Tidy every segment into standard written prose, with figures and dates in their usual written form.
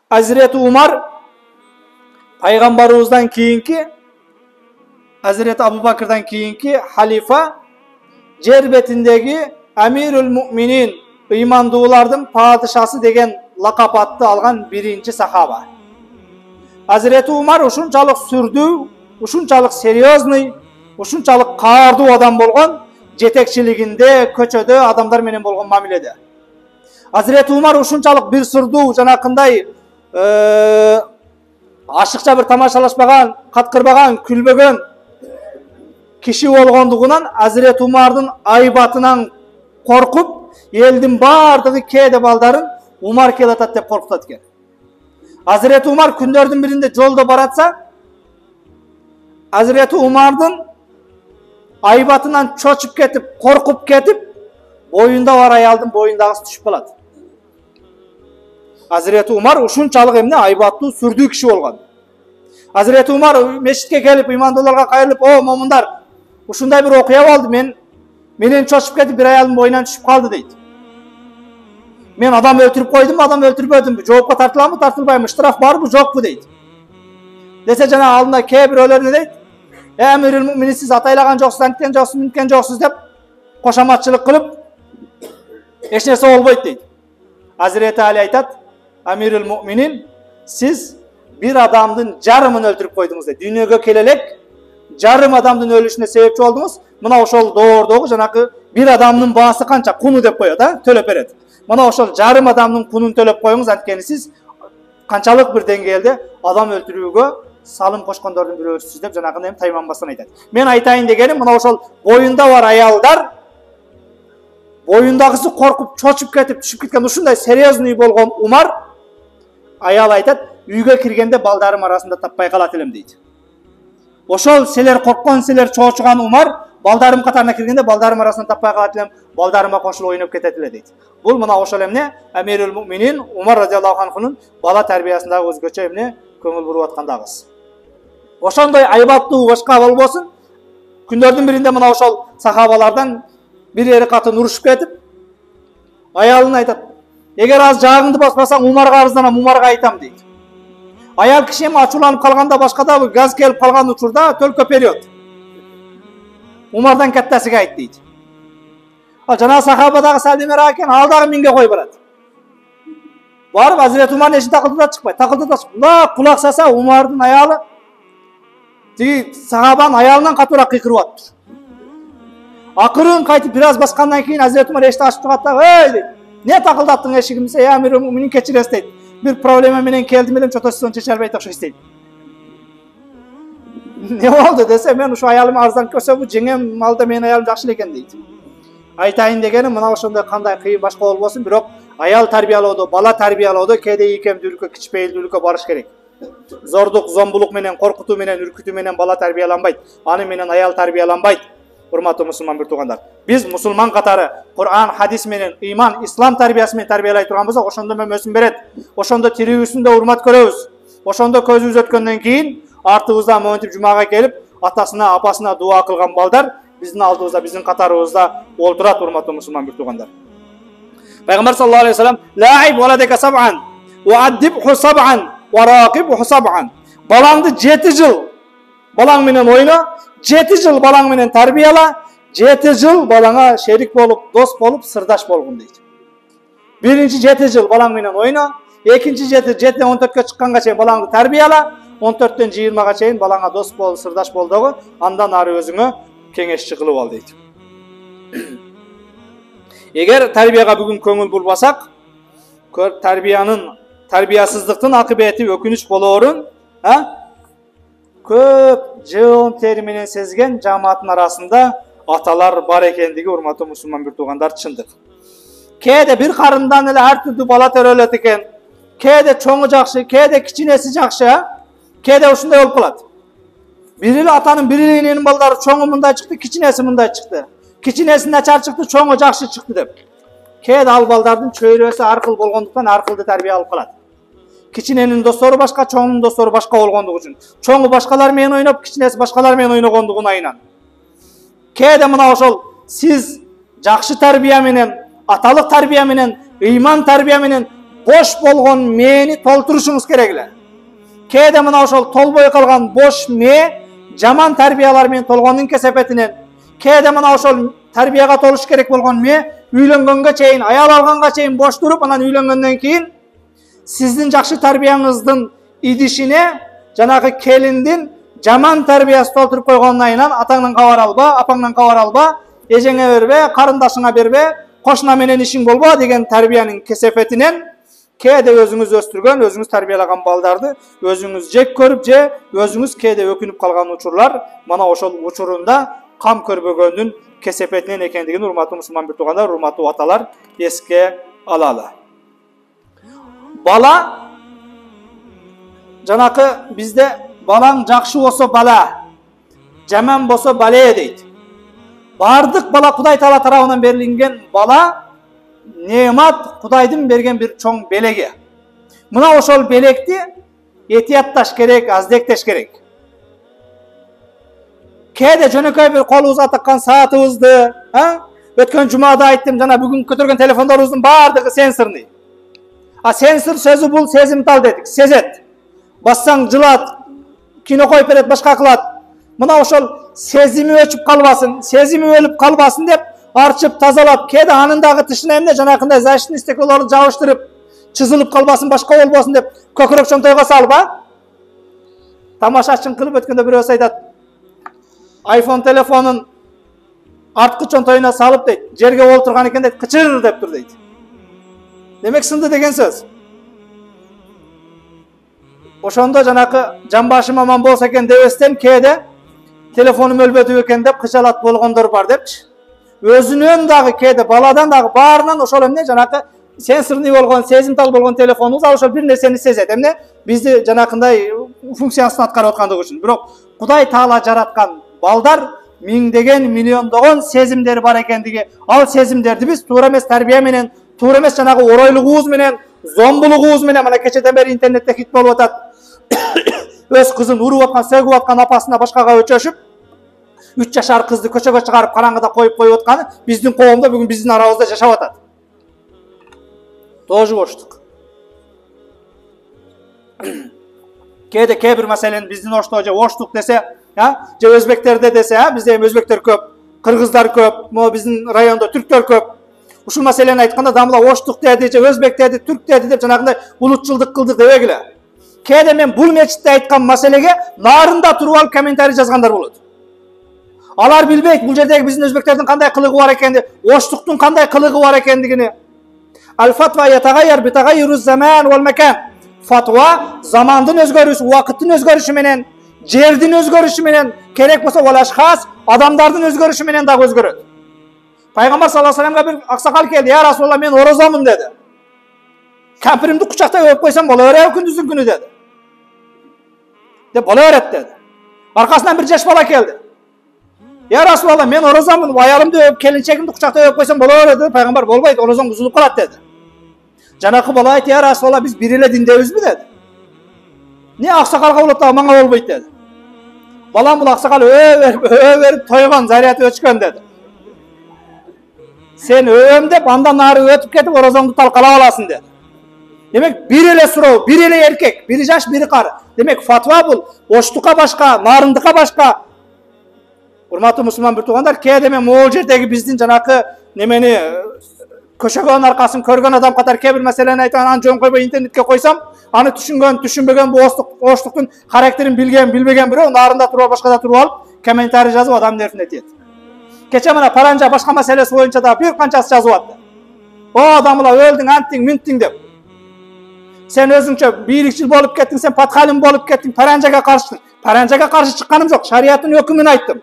Hazreti Umar Peygamberimizden keyinki, Hazreti Abu Bakır'dan keyinki halifa, cerbetindeki Emirül Müminin, imandılardan padişası degen lakap attı algan birinci sahaba. Hazreti Umar uşunçalık sürdü, uşunçalık seriyozny, uşunçalık qardu adam bolgan, jetekçiliginde, köçöde adamlar menen bolgan mamilede. Hazreti Umar uşunçalık bir sürdü, janakınday aşıkça bir tamaşalaşmagan, katkırbagan, külbögen kişi bolgondugundan Hazreti Umar'dın aybatынан korkup, eldin bardığı kede baldarın Umar kelatat dep korkutat eken. Hazreti Umar kündördün birinde jolda baratsa, Hazreti Umar'dın aybatından çoçup ketip, korkup ketip, boyunda var ayaldın boyundağısı düşüp kalat. Hazreti Umar uşunçalık emne aybatlı sürdüğü kişi olgan. Hazreti Umar meşitke gelip imandolarga kayırılıp, o momundar, uşunday bir okuya oldu, menen çoçup ketip bir ayalın boyundan düşüp kaldı deydi. Men adam öldürüp koydum, adam öldürüp cevapka tartılan mı, tartılbaymış, taraf var mı, yok mu deydi. Dese jana alında kebir ölerine deydi. Emirül Müminin siz ataylagan joksuz, antken joksuz, mümken joksuz dep koşamatçılık kılıp eç nerse olboyt deydi. Hazreti Ali aytat, Emirül Müminin siz bir adamdın jarımını öldürüp koydunuz deydi. Dünyaga kelelek jarım adamdın ölüşüne sebepçi oldunuz. Mına oşol doğurduğu janakı bir adamdın baası kança kunu dep koyuyor da tölep beret. Mana oşol jarım adamdın kunun tölep koyuңuz, antkeni siz kançalık bir dengelde adam öldürүүгө salım koşkondordun birөөsüz dep janakında hem taymanбастан aytat. Men aytayın degenim, mana oşol boyunda var ayalдар, boyundagысы korkup çoçup ketip düşüp ketken ушундай серьезный болгон Умар ayal aytat, үйгө киргенде балдарым арасында таппай калат элем дейт. Ошол силер корккон, силер чоочуган Умар балдарым катарына киргенде балдарым арасында таппай калат элем, балдарыма кошулуп ойноп кетет эле дейт. Бул мына ошол эмне Эмирül Müminin Умар радиаллаху анхунун бала тарбиясындагы өзгөчө эмне көңүл буруп аткандагыз. Ошондой айбаттуу башка болбосун, күндөрдүн биринде мына ошол сахабалардан bir eri катын урушуп кетип, аялына айтат, эгер аз жагыңды баспасаң Умарга арызданам, Умарга айтам дейт. Аял киши эми ачууланып калганда, башкада газ келип калган учурда төлкө период. Умардан каттасыга айт дейт. Жана сахабадагы салдемер экен, ал дагы минге кой барат. Барып Hazreti Умардын эшин такылдата чыкпайт, такылдата чыкпайт. Кулак саса Умардын аялы тиги сахабанын аялынан катуураак кыйкырып атты. Акырын кайтып бир аз баскандан кийин Hazreti Умар эшикти ачып чыгат да, "Ey" дейт. "Не такылдаттың эшигимди? Эмирül Müminin кечиресиз" дейт. "Bir проблема менен келдим элем, чотосун чече албайт окшойт" дейт. "Не болду?" десе, "Мен ушу аялым арзан көрсө, бу жеңем малда менин аялым жакшы эле экен" дейт. Айтайын дегеним, мына ошондой кандай кыйын башка болбосун, бирок аял тарбиялоодо, бала тарбиялоодо кээде ийкемдүүлүккө, кичпейилдүүлүккө барыш керек. Зордук, зомбулук менен, коркутуу менен, үркүтүү менен бала тарбияланбайт. Аны менен аял тарбияланбайт. Урматтуу мусулман биртугандар. Биз мусулман катары Кур'ан, хадис менен, ыйман, ислам тарбиясы менен тарбиялай турган болсок, ошондо мөмөсүн берет. Ошондо тирүүсүндө урмат көрөбүз. Ошондо көзүбүз өткөндөн кийин артыбызда монтип жумага келип, атасына, апасына дуа кылган балдар биздин алдыбызда, биздин катарыбызда олтурат, урматтуу мусулман биртугандар. Пайгамбар саллаллаху алейхи вассалам: "Ла'иб валадека саб'ан ва аддибху саб'ан ва рaqibhu саб'ан." Балаңды 7 жыл балаң менен ойно, 7 жыл балаң менен тарбияла, 7 жыл балаңа шерик болуп, дос болуп, сырдаш болгун дейт. Биринчи 7 жыл балаң менен ойно, экинчи 7 14кө чыкканга чейин балаңды тарбияла, 14төн 20га чейин балаңа дос бол, сырдаш бол дагы, андан ары өзүңө кеңешчи кылып ал дейт. Эгер тарбияга бүгүн көңүл бурбасак, тарбиясыздыктын акыбети өкүнүч болоорун, көп жон тери менен сезген жамааттын арасында аталар бар экендиги, урматтуу мусулман биртугандар, чындык. Кээде бир карындан эле ар түрдүү бала төрөлөт экен. Кээде чоңу жакшы, кээде кичинеси жакшы, кээде ушундай болуп калат. Бири атанын, бири эненин балдары чоңу мындай чыкты, кичинеси мындай чыкты. Кичинеси начар чыкты, чоңу жакшы чыкты деп. Кээде ал балдардын чөйрөсү аркыл болгондуктан аркылды тарбия алып калат. Кичиненин достору башка, чоңунун достору башка болгондугу үчүн. Чоңу башкалар менен ойноп, кичинеси башкалар менен ойногондугун айынан. Кээде мына ошол сиз жакшы тарбия менен, аталык тарбия менен, ыйман тарбия менен boş болгон мээни толтурушуңуз керек эле. Кээде мына ошол толбой калган бош мээ жаман тарбиялар менен толгондун кесепетинен, кээде мына ошол тарбияга толуш керек болгон мээ үйлөнгөнгө чейин, аял алганга чейин бош туруп, анан үйлөнгөндөн кийин сиздин жакшы тарбияңыздын идишине жанагы келиндин жаман тарбиясы толтуруп койгондун айынан атаңдан кабар алба, апаңдан кабар алба, эжеңе бербе, карындашыңа бербе, кошуна менен ишиң болбо деген тарбиянын кесепетинен кээде өзүңүз өстүргөн, өзүңүз тарбиялаган балдарды өзүңүз жек көрүп же өзүңүз кээде өкүнүп калган учурлар мана ошол учурунда кам көрбөгөндүн кесепетинен экендигин урматтуу мусулман бир туугандар, урматтуу аталар эске алалы. Бала жанакы бизде балаң жакшы болсо бала, жаман болсо бале дейт. Бардык бала Кудай Таала тарабынан берилген бала неамат Кудайдын берген бир чоң белеги. Мына ошол белекти этиятташ керек, аздектеш керек. Кээде жөнөкөй бир колубузга таккан саатыбызды, өткөн жумада айттым, жана бүгүн көтөргөн телефондорубуздун баардыгы сенсорный. Сенсор сөзү бул сезимтал дедик, сезет. Бассаң жылат, кино коюп берет, башка кылат. Мына ошол сезими өчүп калбасын, сезими өлүп калбасын деп арчып, тазалап, кээде анын дагы тышына эмне жанакындай защитный стеклолорду жабыштырып, чызылып калбасын, башка болбосун деп көкүрөк чонтойго салып, тамашачың кылып өткөндө бирөөсү айтат. iPhone телефонун арткы чонтоюна салып дейт, жерге олтурган экен дейт, кычыр деп тур дейт. Демек сынды деген сөз. Ошондо жанакы жамбашым аман болсо экен дебестен кээде телефонум өлбөдү экен деп кычалат болгондор бар депчи. Өзүнөн дагы кээде баладан дагы баарынан ошол эмне жанакы сенсорный болгон, сезимтал болгон телефонубуз ал ошол бир нерсени сезет. Эмне? Бизди жанакындай функциясын аткарып аткандыгы үчүн. Бирок Кудай Таала жараткан балдар миңдеген, миллиондогон сезимдери бар экендиги, ал сезимдерди биз туура эмес тарбия менен, туура эмес жанагы оройлугубуз менен, зомбулугубуз менен, мына кечеден бери интернетте хит болуп атат. Өз кызын уруп аткан, сөгүп аткан апасына башкага өчөшүп, 3 жашар кызды көчөгө чыгарып караңгыда коюп атканы биздин коомдо бүгүн биздин арабызда жашап атат. Тоже боштук. Кээде кээ бир маселени биздин ошто же оштук десе, же өзбектерде десе, бизде эми өзбектер көп, кыргыздар көп, могу биздин райондо түрктөр көп. Ушул маселени айтканда дамла оштук деди, же өзбек деди, түрк деди деп жанагындай улутчулдук кылдык дебегиле. Кээде мен бул мечитте айткан маселеге нарында туруп алып комментарий жазгандар болот. Алар билбейт бул жердеги биздин өзбектердин кандай кылыгы бар экенди, оштуктун кандай кылыгы бар экендигини. Аль-фатва ятагайяр битагайюру заман вал макан. Фатва замандын өзгөрүшү, убакыттын өзгөрүшү менен, жердин өзгөрүшү менен, керек болсо вал ашхас, адамдардын өзгөрүшү менен дагы өзгөрөт. Пайгамбар саллаллаху алейхи ва салламга бир аксакал келди, "Я Расулалла, мен орозомун" деди. "Кампиримди кучактай өп койсом боло береби күндүзүн күнү" деди. Деп боло берет деди. Аркасынан бир жаш бала келди. "Я Расулалла, мен орозомун, аялымды өп, келинчегимди кучактай өп койсом боло берет" деди. Пайгамбар "Болбойт, орозоң бузулуп калат" деди. Жанакы бала айтты: "Я Расулалла, биз бир эле диндебизби" деди. "Не аксакалга болот да мага болбойт" деди. Балам бул аксакал өө берип тойгон, заряты өчкөн деди. "Сен өөм деп андан нары өтүп кетип орозоңду талкалап аласың" деди. Демек бир эле суроо, бир эле эркек, бири жаш, бири кары. Демек фатва бул оштукка башка, нарындыкка башка. Урматтуу мусулман бир туугандар, кээде мен могул жердеги биздин жанакы немени көшөгөн аркасын көргөн адам катар кээ бир маселени айтып, анан жөн койбой интернетке койсом, аны түшүнгөн, түшүнбөгөн, бу оштуктун характерин билген, билбеген бирөө нарында туруп, башкада туруп алып, комментарий жазып адам нервине тиет. Кече мына Паранжа башка маселеси боюнча да бир канчасы жазып атты. "О адамла өлдүң, анттиң, минттиң" деп. "Сен өзүңчө бийликчил болуп кеттиң, сен патхалим болуп кеттиң, Паранжага каршысың." Паранжага каршы чыкканым жок, шарияттын өкүмүн айттым.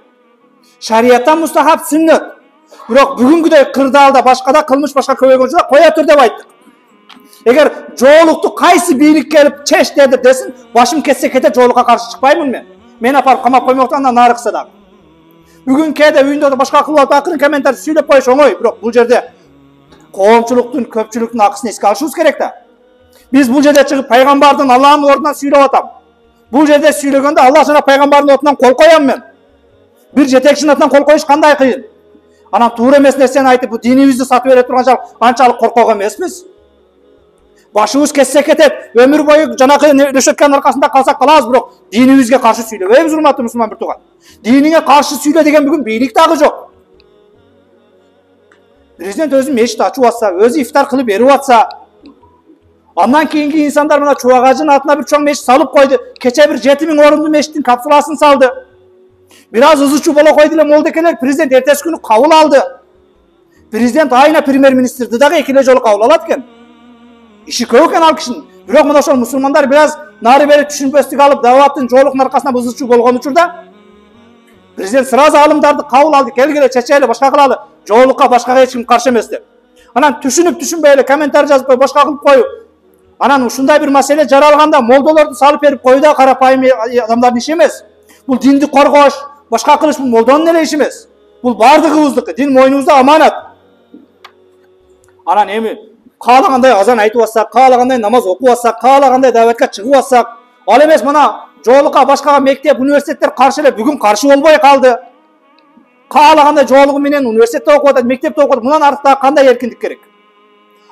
Шарияттан мустахаб сүннөт. Бирок бүгүнгүдөй кырдаалда башкада кылмыш башка көбөйгөнчө кое тур деп айттык. Эгер жоолукту кайсы бийлик келип чеш деди десин, башым кетсе кете, жоолукка каршы чыкпаймын мен. Мени апарып камап коймоктон андан нары кылса дагы. Бүгүн кээде үйүндө да башка кылып алып акырын комментарий сүйлөп коюш оңой, бирок бул жерде коомчулуктун, көпчүлүктүн акысын эске алышыбыз керек да. Биз бул жерде чыгып пайгамбардын, Аллахтын ордунан сүйлөп атам. Бул жерде сүйлөгөндө Аллах жана пайгамбардын отунан кол коям мен. Бир жетекчинин атынан кол коюш кандай кыйын. Анан туура эмес нерсени айтып, бу динибизди сатып бере турган анчалык коркок эмеспиз. Başımız kesse ketет. Ömür boyu janakı nöşetkenin arkasında kalsak kalabız, bирок dinimizge karşı söylebeybiz урматтуу musulman bir tuğan. Dinine karşı söyle degen bugün beylik dagı yok. Prezident özü meşit açıp atsa, özü iftar kılıp berip atsa, andan keyinki insanlar mına çuva ağacının altına bir çoğun meşit salıp koydu. Keçe bir 7000 orunlu meşitin kapsulasını saldı. Biraz hızlı çubala koydu, moldekeler prezident ertesi günü kavul aldı. Prezident ayına primer ministerdi dağı ekile jolu kavul alatken. İşi köken al kişinin. Bирок мына ошол musulmanlar biraz nari beri түшүнбөстүк алып даваттын жоолуктун аркасында бузуучу болгон учурда президент сразу алымдарды кабыл алды. Келгиле чечели башка кылалы. Жоолукка башкага эч ким каршы эмес деп. Анан түшүнүп түшүнбөй эле комментарий жазып башка кылып коюп. Анан ушундай бир маселе жаралганда молдолорду салып берип коюуда карапайым адамдардын иши эмес. Бул динди коргош, башка кылыш бул молдонун эле иши эмес. Бул бардыгыбыздыкы. Дин мойнубузда аманат. Анан эми каалагандай азан айтып атсак, каалагандай намаз окуп атсак, каалагандай даватка чыгып атсак, ал эмес мына жоолукка башка мектеп, университеттер каршы эле бүгүн каршы болбой калды. Каалагандай жоолугу менен университетте окуп атат, мектепте окуп атат. Мундан артта кандай эркиндик керек?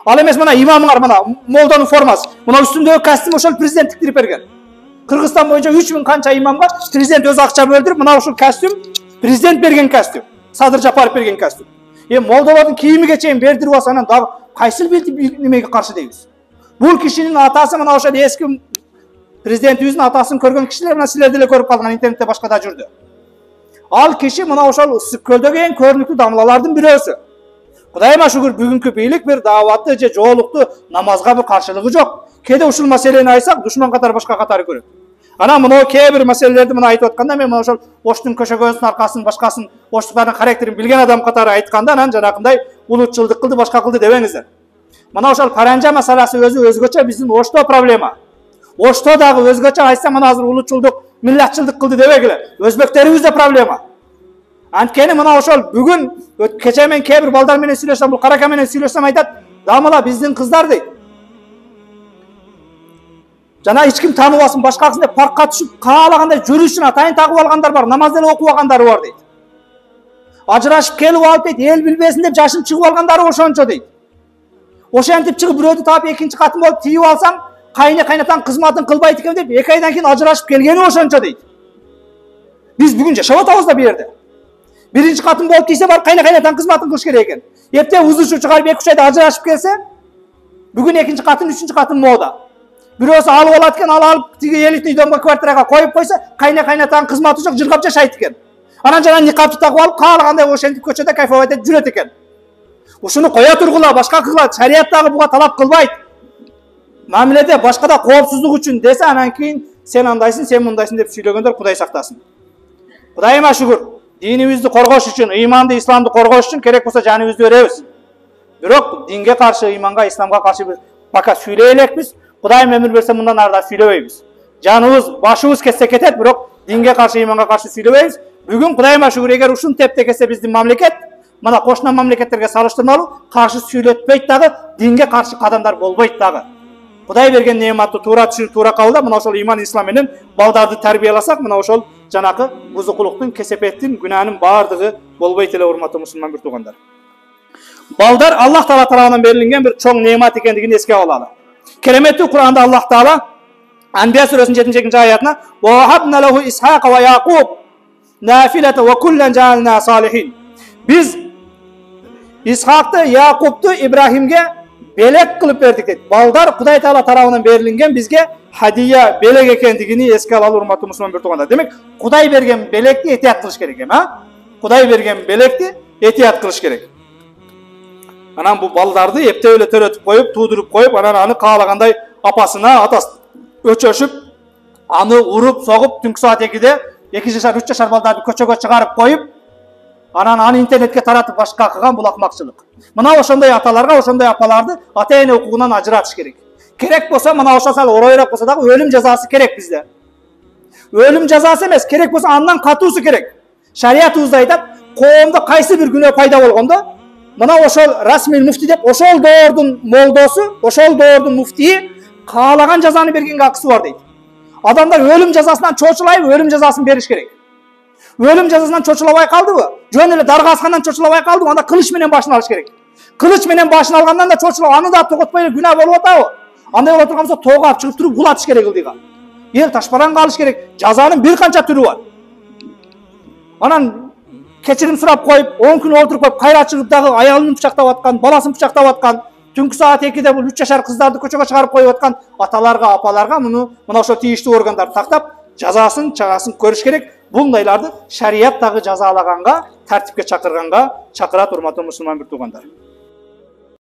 Ал эмес мына имамыңар мына молдонун формасы, мына үстүндөгү костюм ошол президент тиктирип берген. Кыргызстан боюнча 3000 канча имамга президент өзү акча бөлдүрүп, мына ушул костюм президент берген костюм, Садыр Жапаров берген костюм. Молдолордун кийимиге чейин бердирип алса, анан дагы кайсыл немеге каршы дейбиз? Бул кишинин атасы мына ошол эски президентибиздин атасын көргөн кишилер мына силер деле көрүп калган, интернетте башкада жүрдү. Ал киши мына ошол ысык көлдөгү эң көрүнүктүү дамлалардын бирөөсү. Кудайыма шүгүр бүгүнкү бийлик бир дааватты же жоолукту намазга бир каршылыгы жок. Кээде ушул маселени айтсак, душман катары башка катары көрөт. Анан мына кээ бир маселелерди мына айтып атканда мен ошол Оштун көшөгөзүнүн аркасын, башкасын, Оштуктардын характерин билген адам катары айтканда, анан жанакындай улутчулдук кылды, башка кылды дебеңиздер. Мына ошол паранжа маселеси өзү өзгөчө биздин Ошто проблема. Ошто дагы өзгөчө айтса мына азыр улутчулдук, миллатчылдык кылды дебегиле. Өзбектерибизде проблема. Анткени мына ошол бүгүн кече мен кээ бир балдар менен сүйлөшсөм, бул карака менен сүйлөшсөм айтат, дамала биздин кыздар дейт. Жана эч ким тааныбасын, башкасын деп паркка түшүп каалагандай жүрүшүн атайын тагып алгандар бар, намаз деле окуп алгандары бар дейт. Ажырашып келип алып дейт, эл билбесин деп жашын чыгып алгандары ошончо дейт. Ошентип чыгып бирөөдү таап экинчи катын болуп тийип алсаң, кайнатан кызматын кылбайт экен деп 2 айдан кийин ажырашып келгени ошончо дейт. Биз бүгүн жашап атабыз да бу жерде. Биринчи катын болуп тийсе бар кайнатан кызматын кылыш керек экен. Эрте узушу чыгарып 2-3 айда ажырашып келсе, бүгүн экинчи катын, үчүнчү катын мода. Бирөөсү алып алат экен, алып тиги элитный домго квартирага коюп койсо, кайнатан кызматы жок, жыргап жашайт экен. Анан жана никапты тагып алып, каалагандай ошентип көчөдө кайфовать этип жүрөт экен. Ушуну коя тургула, башка кыла, шарият дагы буга талап кылбайт. Мамиледе башкада коопсуздук үчүн десе, анан кийин сен андайсың, сен мындайсың деп сүйлөгөндөр Кудай сактасын. Кудайыма шүгүр, динибизди коргош үчүн, ыйманды, исламды коргош үчүн керек болсо жаныбызды беребиз. Бирок динге каршы, ыйманга, исламга каршы бир пока сүйлөй элекпиз. Кудайым өмүр берсе мындан ары сүйлөбөйбүз. Жаныбыз, башыбыз кетсе кетет, бирок динге каршы, ыйманга каршы сүйлөбөйбүз. Бүгүн Кудайыма шүгүр, эгер ушун тепте келсе биздин мамлекет, мына кошуна мамлекеттерге салыштырмалуу каршы сүйлөтпөйт дагы, динге каршы кадамдар болбойт дагы. Кудай берген неаматты туура түшүнүп, туура кабылдап, мына ошол ыйман, ислам менен балдарды тарбияласак, мына ошол жанакы бузукулуктун, кесепеттин, күнөөнүн баардыгы болбойт эле, урматтуу мусулман бир туугандар. Балдар Аллах Таала тарабынан берилген бир чоң неамат экендигин эске алалы. Кереметтүү Кур'анда Аллах Таала Анбия сүрөсүнүн 7-8 аятына "Ва habna lahu Ishaqa wa Yaqub nafilata wa kullan ja'alna salihin." Biz İshakты, Yaqubtu İbrahimге белек кылып бердик дейт. Балдар Кудай Таала тарабынан берилген бизге хадия, белек экендигини эске алалы, урматтуу мусулман бир туугандар. Демек, Кудай берген белекти этият кылыш керек эми, а? Кудай берген белекти этият кылыш керек. Анан бу балдарды эптеп эле төрөтүп коюп, туудуруп коюп, анан аны каалагандай апасына, атасына өчөшүп, аны уруп, согуп, түнкү саат 2-де 2 жашар, 3 жашар балдарды көчөгө чыгарып коюп, анан аны интернетке таратып башка кылган бул акмакчылык. Мына ошондой аталарга, ошондой апаларды ата-эне укугунан ажыратыш керек. Керек болсо, мына ошо сал оройрак болсо дагы өлүм жазасы керек бизде. Өлүм жазасы эмес, керек болсо андан катуусу керек. Шариятыбызда айтат, коомдо кайсы бир күнөө пайда болгондо, мына ошол расмий муфти деп, ошол доордун молдосу, ошол доордун муфтии каалаган жазаны бергенге акысы бар дейт. Адамдар өлүм жазасынан чочулайбы, өлүм жазасын бериш керек. Өлүм жазасынан чочулабай калдыбы? Жөн эле дарга аскандан чочулабай калдыбы? Анда кылыч менен башын алыш керек. Кылыч менен башын алгандан да чочулап, аны да тоготпой эле күнөө болуп атабы? андай боло турган болсо тоого алып чыгып туруп улатыш керек ылдыйга. Эл ташбаранга алыш керек. Жазанын бир канча түрү бар. Анан кечирим сурап коюп, 10 күн олтуруп коюп, кайра чыгып дагы аялын пычактап аткан, баласын пычактап аткан, түнкү саат 2-де бул 3 жашар кыздарды көчөгө чыгарып коюп аткан аталарга, апаларга мына ошо тийиштүү органдар тактап, жазасын, чагасын көрүш керек. Бундайларды шарият дагы жазалаганга, тартипке чакырганга чакырат, урматтуу мусулман бир туугандар.